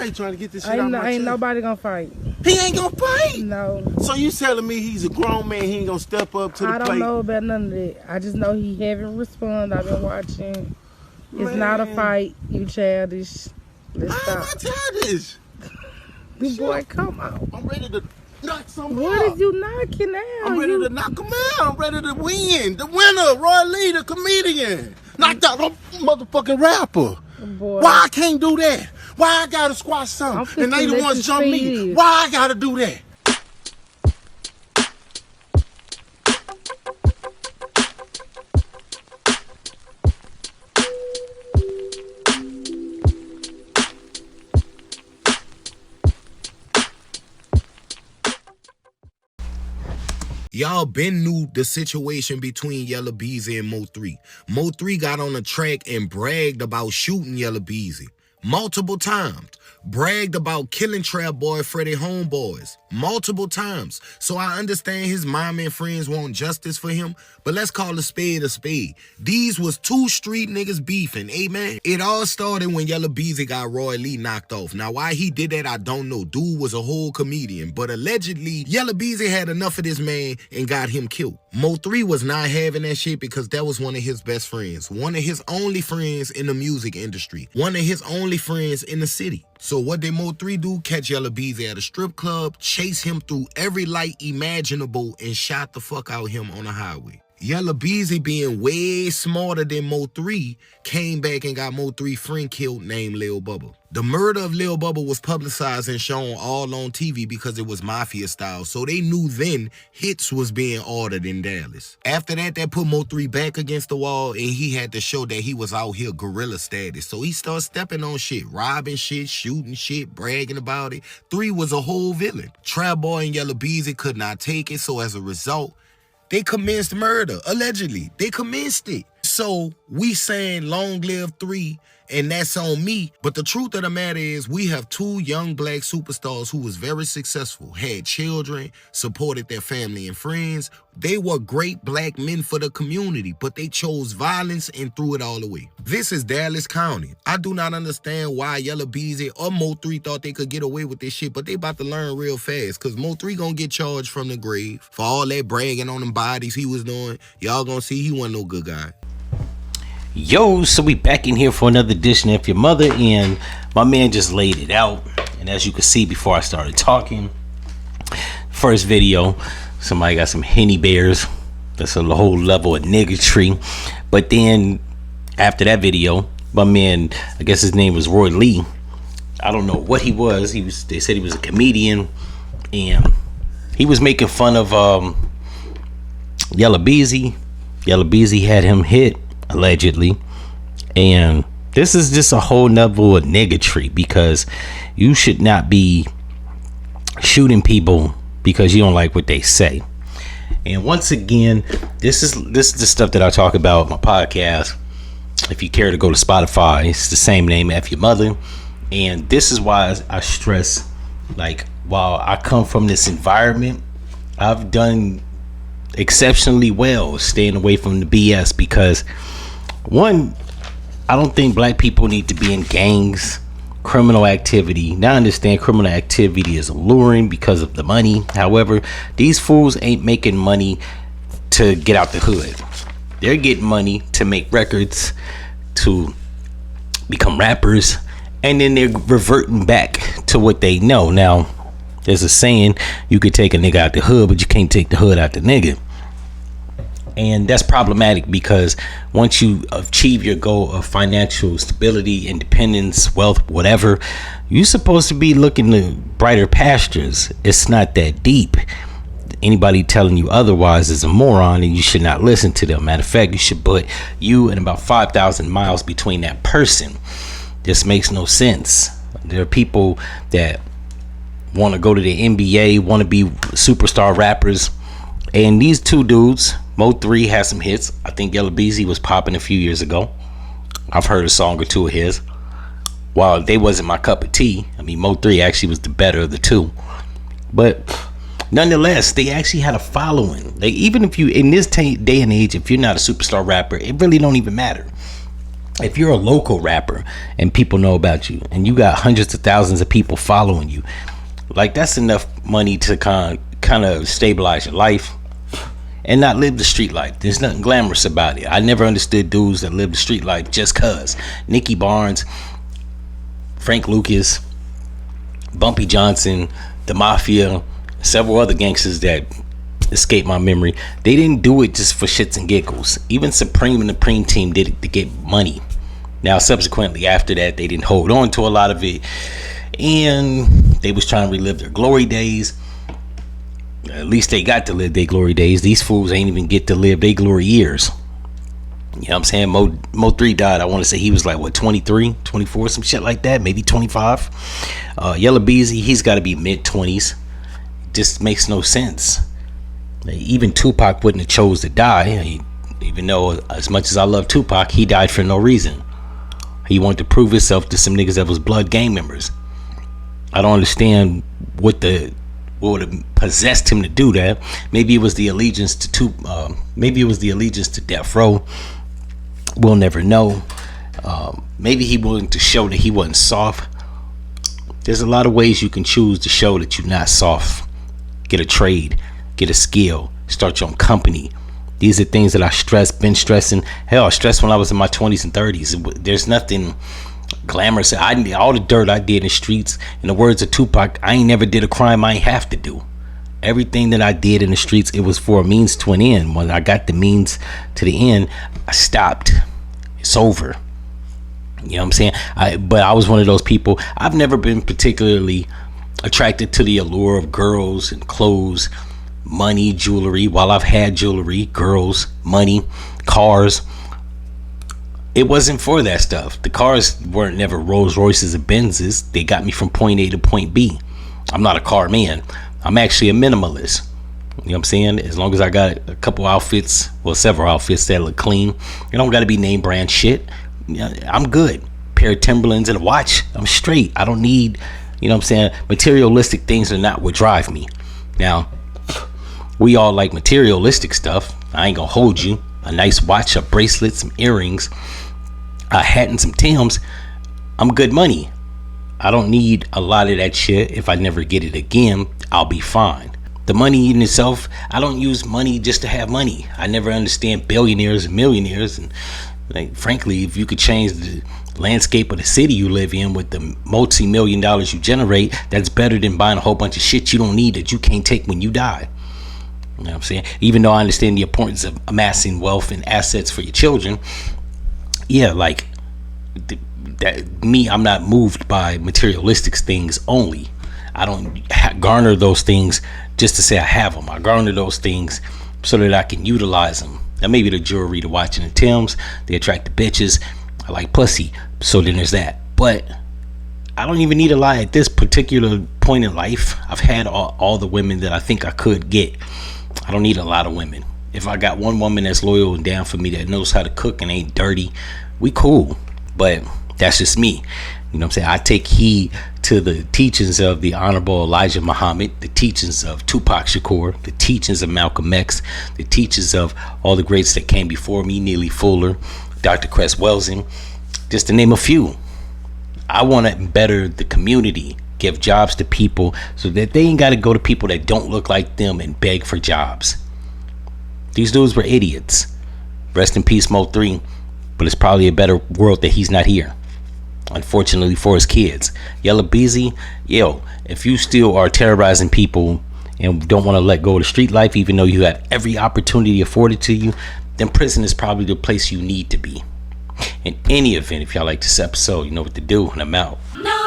Why you trying to get this shit out of my chest? Ain't nobody gonna fight. He ain't gonna fight? No. So you telling me he's a grown man, he ain't gonna step up to the plate? I don't know about none of that. I just know he haven't responded. I've been watching. It's not a fight. You childish. Let's stop. I'm not childish. Boy, come on. I'm ready to knock something out. What is you knocking out? I'm ready to knock him out. I'm ready to win. The winner, Roy Lee, the comedian. Knocked out a motherfucking rapper. Boy. Why I can't do that? Why I gotta squash something? And they the ones jump me. Why I gotta do that? Y'all been knew the situation between Yella Beezy and Moe3. Moe3 got on the track and bragged about shooting Yella Beezy multiple times. Bragged about killing Trap Boy Freddie homeboys multiple times. So I understand his mom and friends want justice for him, but let's call a spade a spade. These was two street niggas beefing, amen? It all started when Yella Beezy got Roy Lee knocked off. Now why he did that, I don't know. Dude was a whole comedian, but allegedly Yella Beezy had enough of this man and got him killed. Moe3 was not having that shit because that was one of his best friends, one of his only friends in the music industry, one of his only friends in the city. So what did Moe3 do? Catch Yella Beezy at a strip club, chase him through every light imaginable, and shot the fuck out him on the highway. Yella Beezy, being way smarter than Moe3, came back and got Moe3 friend killed named Lil Bubba. The murder of Lil Bubba was publicized and shown all on TV because it was mafia style, so they knew then hits was being ordered in Dallas. After that, that put Moe3 back against the wall, and he had to show that he was out here gorilla status. So he started stepping on shit, robbing shit, shooting shit, bragging about it. 3 was a whole villain. Trap Boy and Yella Beezy could not take it, so as a result, they commenced murder, allegedly. They commenced it. So we saying long live 3, and that's on me. But the truth of the matter is we have 2 young black superstars who was very successful, had children, supported their family and friends. They were great black men for the community, but they chose violence and threw it all away. This is Dallas County. I do not understand why Yella Beezy or Moe3 thought they could get away with this shit, but they about to learn real fast, because Moe3 gonna get charged from the grave for all that bragging on them bodies he was doing. Y'all gonna see he wasn't no good guy. Yo, so we back in here for another edition of F-ya-Motha, and my man just laid it out. And as you can see before I started talking, first video, somebody got some Henny Bears. That's a whole level of niggatry. But then after that video, my man, I guess his name was Roy Lee. I don't know what he was. They said he was a comedian, and he was making fun of Yella Beezy. Yella Beezy had him hit, allegedly, and this is just a whole level of niggatry, because you should not be shooting people because you don't like what they say. And once again, this is the stuff that I talk about on my podcast. If you care to go to Spotify, it's the same name, F-ya-Motha. And this is why I stress, like, while I come from this environment, I've done exceptionally well staying away from the BS, because one, I don't think black people need to be in gangs, criminal activity. Now I understand criminal activity is alluring because of the money. However, these fools ain't making money to get out the hood. They're getting money to make records, to become rappers, and then they're reverting back to what they know. Now, there's a saying, you could take a nigga out the hood, but you can't take the hood out the nigga. And that's problematic, because once you achieve your goal of financial stability, independence, wealth, whatever, you're supposed to be looking to brighter pastures. It's not that deep. Anybody telling you otherwise is a moron, and you should not listen to them. Matter of fact, you should put you and about 5,000 miles between that person. This makes no sense. There are people that want to go to the NBA, want to be superstar rappers, and these 2 dudes, Moe3 has some hits. I think Yella Beezy was popping a few years ago. I've heard a song or 2 of his. While they wasn't my cup of tea, I mean, Moe3 actually was the better of the 2. But nonetheless, they actually had a following. Like, even if you, in this day and age, if you're not a superstar rapper, it really don't even matter. if you're a local rapper and people know about you and you got hundreds of thousands of people following you, like that's enough money to kind of stabilize your life and not live the street life. There's nothing glamorous about it. I never understood dudes that live the street life just cuz. Nicky Barnes, Frank Lucas, Bumpy Johnson, the Mafia, several other gangsters that escape my memory. They didn't do it just for shits and giggles. Even Supreme and the Preem team did it to get money. Now, subsequently, after that, they didn't hold on to a lot of it, and they was trying to relive their glory days. At least they got to live their glory days. These fools ain't even get to live their glory years. You know what I'm saying? Moe3 died, I want to say he was like, what, 23, 24, some shit like that, maybe 25. Yella Beezy, he's got to be mid-20s. Just makes no sense. Even Tupac wouldn't have chose to die, even though as much as I love Tupac, he died for no reason. He wanted to prove himself to some niggas that was blood gang members. I don't understand what would have possessed him to do that. Maybe it was the allegiance to maybe it was the allegiance to Death Row. We'll never know. Maybe he wanted to show that he wasn't soft. There's a lot of ways you can choose to show that you're not soft. Get a trade, get a skill, start your own company. These are things that I been stressing. Hell, I stressed when I was in my 20s and 30s. There's nothing glamorous. All the dirt I did in the streets, in the words of Tupac, I ain't never did a crime I ain't have to do. Everything that I did in the streets, it was for a means to an end. When I got the means to the end, I stopped. It's over. You know what I'm saying? But I was one of those people. I've never been particularly attracted to the allure of girls and clothes, money, jewelry. While I've had jewelry, girls, money, cars, it wasn't for that stuff. The cars weren't never Rolls Royces or Benzes. They got me from point A to point B. I'm not a car man. I'm actually a minimalist. You know what I'm saying? As long as I got a couple outfits, well, several outfits that look clean, you don't got to be name brand shit. I'm good. Pair of Timberlands and a watch, I'm straight. I don't need, you know what I'm saying? Materialistic things are not what drive me. Now, we all like materialistic stuff. I ain't gonna hold you. A nice watch, a bracelet, some earrings, a hat, and some Timbs. I'm good money. I don't need a lot of that shit. If I never get it again, I'll be fine. The money in itself, I don't use money just to have money. I never understand billionaires and millionaires. And like, frankly, if you could change the landscape of the city you live in with the multi-million dollars you generate, that's better than buying a whole bunch of shit you don't need that you can't take when you die. You know what I'm saying? Even though I understand the importance of amassing wealth and assets for your children, yeah, like I'm not moved by materialistic things only. I don't garner those things just to say I have them. I garner those things so that I can utilize them. Now, maybe the jewelry, the watch, and the Timbs, they attract the bitches. I like pussy, so then there's that. But I don't even need a lot at this particular point in life. I've had all the women that I think I could get. I don't need a lot of women. If I got one woman that's loyal and down for me, that knows how to cook and ain't dirty, we cool. But that's just me. You know what I'm saying? I take heed to the teachings of the Honorable Elijah Muhammad, the teachings of Tupac Shakur, the teachings of Malcolm X, the teachings of all the greats that came before me, Neely Fuller, Dr. Cress Welsing, just to name a few. I want to better the community, give jobs to people so that they ain't got to go to people that don't look like them and beg for jobs. These dudes were idiots. Rest in peace, Moe3, but it's probably a better world that he's not here. Unfortunately for his kids. Yella Beezy, yo, if you still are terrorizing people and don't want to let go of the street life, even though you have every opportunity afforded to you, then prison is probably the place you need to be. In any event, if y'all like this episode, you know what to do, and I'm out. No.